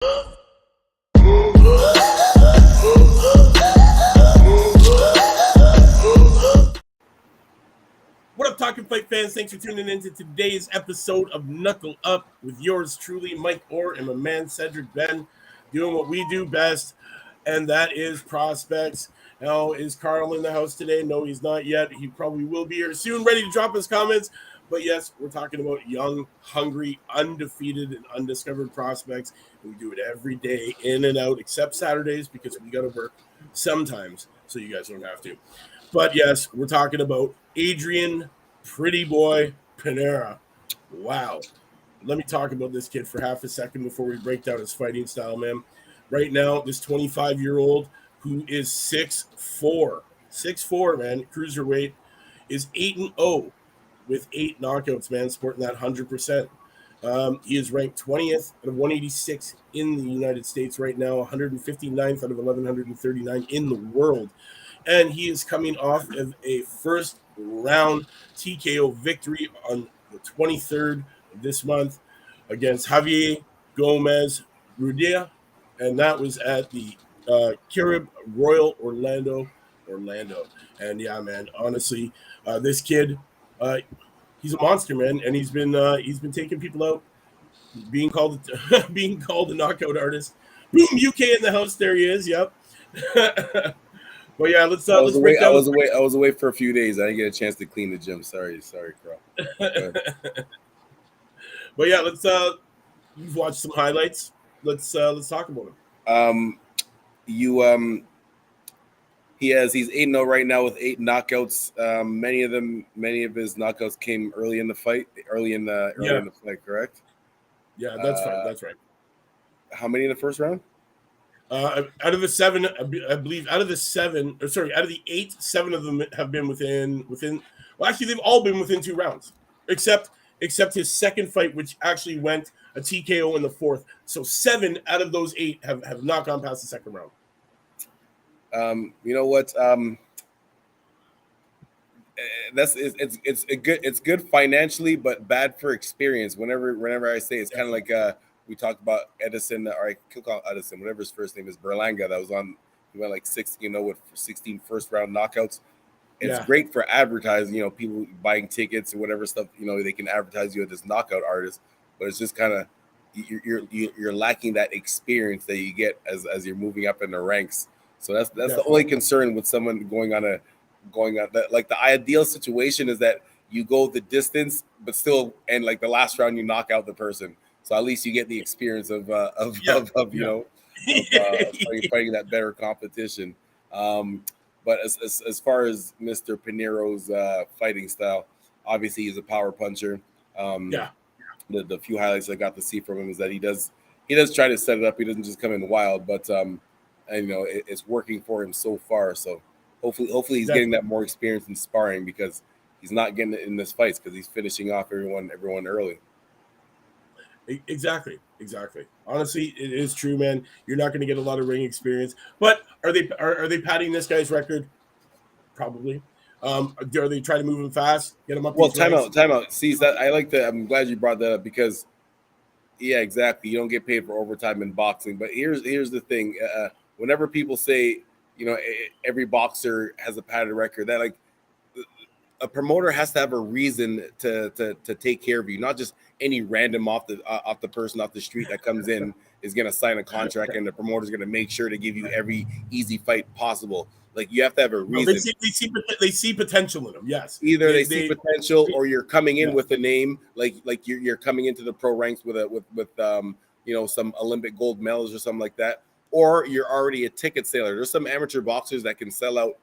What up, Talkin Fight fans? Thanks for tuning in to today's episode of Knuckle Up with yours truly, Mike Orr, and my man Cedric Ben, doing what we do best, and that is prospects. Now, is Carl in the house today? No, he's not yet. He probably will be here soon, ready to drop his comments. But yes, we're talking about young, hungry, undefeated, and undiscovered prospects. And we do it every day, in and out, except Saturdays, because we got to work sometimes, so you guys don't have to. But yes, we're talking about Adrian Pretty Boy Pinheiro. Wow. Let me talk about this kid for half a second before we break down his fighting style, man. Right now, this 25-year-old who is 6'4", man, cruiserweight, is 8-0 with 8 knockouts, man, sporting that 100%. He is ranked 20th out of 186 in the United States right now, 159th out of 1,139 in the world. And he is coming off of a first-round TKO victory on the 23rd of this month against Javier Gomez Rudia, and that was at the Carib Royal Orlando. And yeah, man, honestly, this kid, he's a monster, man, and he's been taking people out, being called a knockout artist. Boom, UK in the house. There he is. Yep. Well, yeah, let's break down. I was away for a few days. I didn't get a chance to clean the gym. Sorry, Carl. But yeah, you've watched some highlights. Let's talk about him. He's 8-0 right now with 8 knockouts. Many of his knockouts came early in the fight, in the fight, correct? Yeah, that's right. How many in the first round? Out of the 7, I believe, out of the 8, 7 of them have been within. Well, actually, they've all been within 2 rounds, except his second fight, which actually went a TKO in the 4th. So 7 out of those 8 have not gone past the second round. You know what? It's good financially, but bad for experience. Whenever I say it's kind of like we talked about Edison, or I could call Edison, whatever his first name is, Berlanga, that was on. He went like 16-0 with 16 first-round knockouts. It's great for advertising, people buying tickets or whatever stuff, they can advertise you as this knockout artist, but it's just kind of you're lacking that experience that you get as you're moving up in the ranks. So that's the only concern with someone going on that. Like the ideal situation is that you go the distance, but still, and like the last round you knock out the person. So at least you get the experience of fighting that better competition. But as far as Mr. Pinheiro's fighting style, obviously he's a power puncher. The few highlights I got to see from him is that he does try to set it up. He doesn't just come in wild, but it's working for him so far. So hopefully he's getting that more experience in sparring, because he's not getting it in this fights because he's finishing off everyone early. Exactly. Honestly, it is true, man. You're not going to get a lot of ring experience. But are they padding this guy's record? Probably. Are they trying to move him fast, get him up? Well, time out. See, I'm glad you brought that up, because, yeah, exactly. You don't get paid for overtime in boxing. But here's the thing. Whenever people say, every boxer has a padded record, that like a promoter has to have a reason to take care of you, not just any random off the person off the street that comes in is going to sign a contract, and the promoter is going to make sure to give you every easy fight possible. Like, you have to have a reason. They see potential in them. Yes. Either they see potential, or you're coming in with a name, like you're coming into the pro ranks with some Olympic gold medals or something like that, or you're already a ticket seller. There's some amateur boxers that can sell out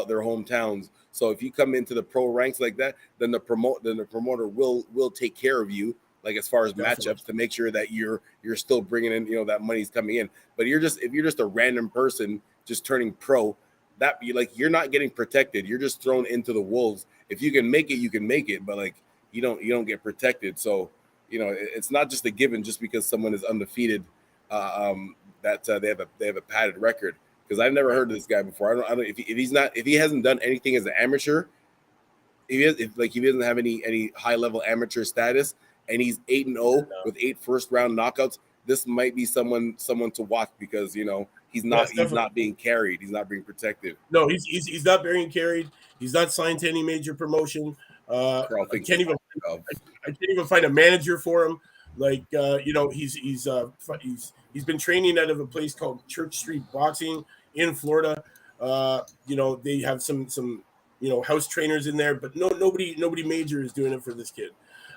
their hometowns. So if you come into the pro ranks like that, then the promoter will take care of you, like as far as matchups, to make sure that you're still bringing in, that money's coming in. But if you're just a random person just turning pro, that you're not getting protected. You're just thrown into the wolves. If you can make it, you can make it, but like you don't get protected. So it's not just a given just because someone is undefeated that they have a padded record. Because I've never heard of this guy before. I don't if he hasn't done anything as an amateur, if he doesn't have any high level amateur status, and he's 8-0 with 8 first round knockouts, this might be someone to watch because he's not being carried, he's not being protected. No, he's not being carried. He's not signed to any major promotion. I can't even find a manager for him. Like he's been training out of a place called Church Street Boxing in Florida. They have some house trainers in there, but nobody major is doing it for this kid.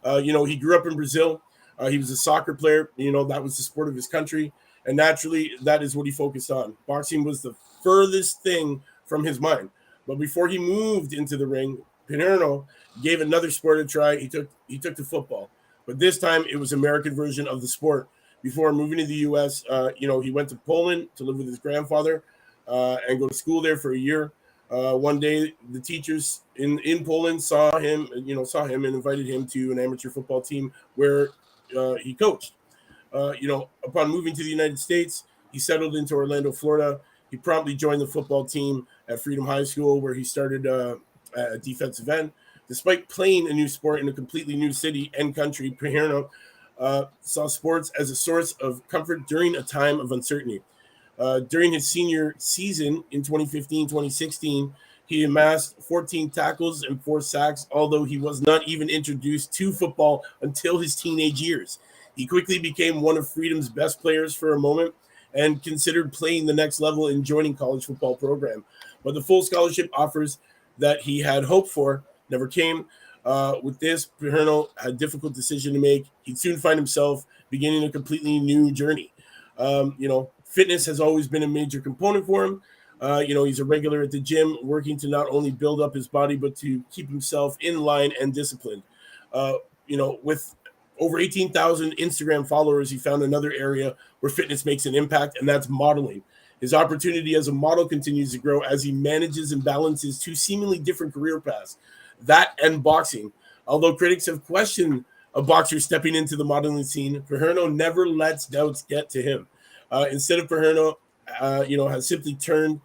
He grew up in Brazil. He was a soccer player. That was the sport of his country, and naturally, that is what he focused on. Boxing was the furthest thing from his mind. But before he moved into the ring, Pinheiro gave another sport a try. He took to football, but this time it was American version of the sport. Before moving to the U.S., he went to Poland to live with his grandfather and go to school there for a year. One day, the teachers in Poland saw him and invited him to an amateur football team where he coached. Upon moving to the United States, he settled into Orlando, Florida. He promptly joined the football team at Freedom High School, where he started at defensive end. Despite playing a new sport in a completely new city and country, Pinheiro saw sports as a source of comfort during a time of uncertainty. During his senior season in 2015-2016, he amassed 14 tackles and 4 sacks, although he was not even introduced to football until his teenage years. He quickly became one of Freedom's best players for a moment and considered playing the next level in joining college football program. But the full scholarship offers that he had hoped for never came. With this, Pinheiro had a difficult decision to make. He'd soon find himself beginning a completely new journey. Fitness has always been a major component for him. He's a regular at the gym, working to not only build up his body, but to keep himself in line and disciplined. With over 18,000 Instagram followers, he found another area where fitness makes an impact, and that's modeling. His opportunity as a model continues to grow as he manages and balances 2 seemingly different career paths, that and boxing. Although critics have questioned a boxer stepping into the modeling scene, Pinheiro never lets doubts get to him. Instead of Pinheiro, has simply turned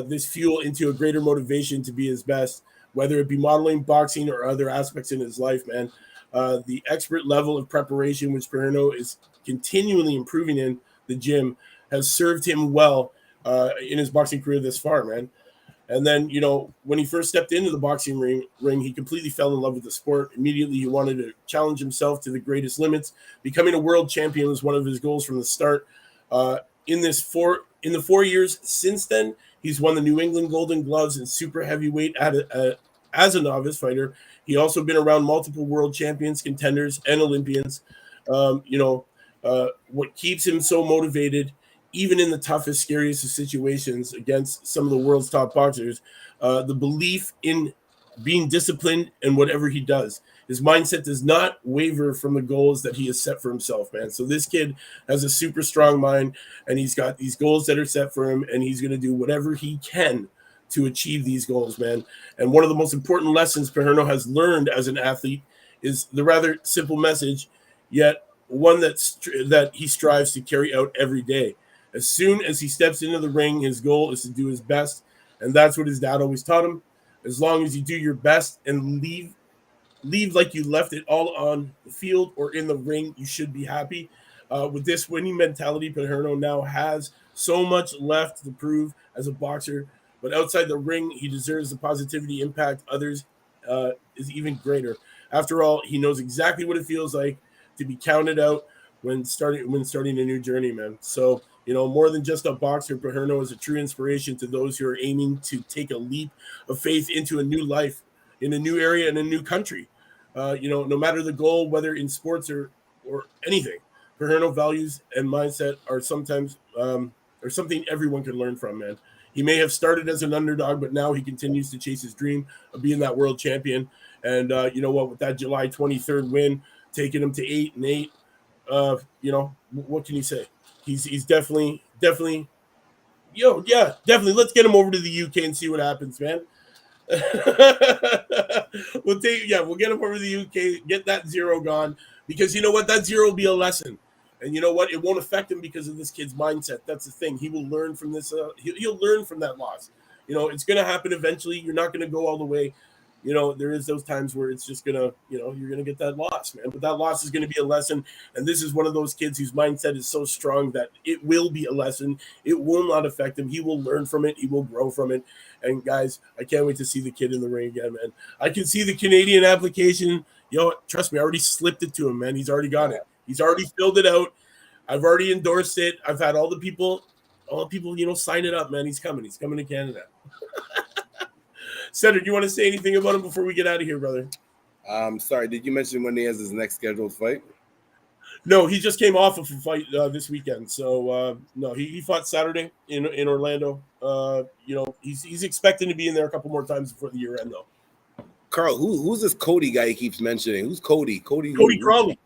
this fuel into a greater motivation to be his best, whether it be modeling, boxing, or other aspects in his life, man. The expert level of preparation, which Pinheiro is continually improving in the gym, has served him well in his boxing career this far, man. And then, when he first stepped into the boxing ring, he completely fell in love with the sport. Immediately, he wanted to challenge himself to the greatest limits. Becoming a world champion was one of his goals from the start. In the 4 years since then, he's won the New England Golden Gloves in super heavyweight as a novice fighter. He also been around multiple world champions, contenders, and Olympians. What keeps him so motivated, even in the toughest, scariest of situations against some of the world's top boxers, the belief in being disciplined in whatever he does. His mindset does not waver from the goals that he has set for himself, man. So this kid has a super strong mind, and he's got these goals that are set for him, and he's going to do whatever he can to achieve these goals, man. And one of the most important lessons Pinheiro has learned as an athlete is the rather simple message, yet one that he strives to carry out every day. As soon as he steps into the ring, his goal is to do his best, and that's what his dad always taught him. As long as you do your best and leave like you left it all on the field or in the ring, you should be happy. With this winning mentality, Pinheiro now has so much left to prove as a boxer, but outside the ring, he deserves the positivity impact others is even greater. After all, he knows exactly what it feels like to be counted out when starting a new journey, man. So, more than just a boxer, Pinheiro is a true inspiration to those who are aiming to take a leap of faith into a new life, in a new area, in a new country. No matter the goal, whether in sports or anything, Pinheiro values and mindset are sometimes or something everyone can learn from, man. He may have started as an underdog, but now he continues to chase his dream of being that world champion. And with that July 23rd win, taking him to 8-8, what can you say? He's definitely, definitely. Let's get him over to the UK and see what happens, man. We'll get him over to the UK, get that 0 gone, because you know what, that 0 will be a lesson, and you know what, it won't affect him because of this kid's mindset. That's the thing. He will learn from this. He'll learn from that loss. It's going to happen eventually. You're not going to go all the way. there is those times where it's just gonna, you're gonna get that loss, man. But that loss is gonna be a lesson. And this is one of those kids whose mindset is so strong that it will be a lesson. It will not affect him. He will learn from it. He will grow from it. And guys, I can't wait to see the kid in the ring again, man. I can see the Canadian application. Trust me, I already slipped it to him, man. He's already got it. He's already filled it out. I've already endorsed it. I've had all the people, sign it up, man. He's coming. He's coming to Canada. Cedric, you want to say anything about him before we get out of here, brother? Sorry, did you mention when he has his next scheduled fight? No, he just came off of a fight this weekend. So no, he fought Saturday in Orlando. He's expecting to be in there a couple more times before the year end, though. Carl, who's this Cody guy he keeps mentioning? Who's Cody? Cody Crawley.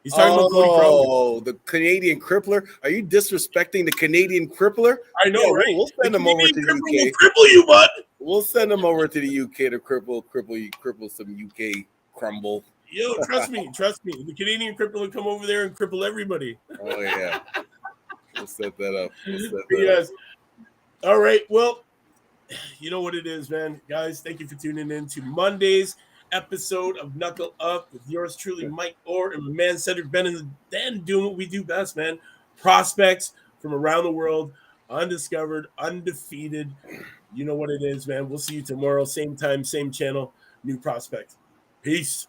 He's talking about Cody Crawley. Oh, the Canadian crippler. Are you disrespecting the Canadian crippler? I know, right? We'll send him over to the UK. Will cripple you, bud. We'll send him over to the UK to cripple some UK crumble. Trust me. The Canadian cripple will come over there and cripple everybody. Oh yeah. We'll set that up. Yes. All right. Well, you know what it is, man. Guys, thank you for tuning in to Monday's episode of Knuckle Up with yours truly, Mike Orr, and my man Cedric Ben, and then doing what we do best, man. Prospects from around the world, undiscovered, undefeated. You know what it is, man. We'll see you tomorrow, same time, same channel, new prospect. Peace.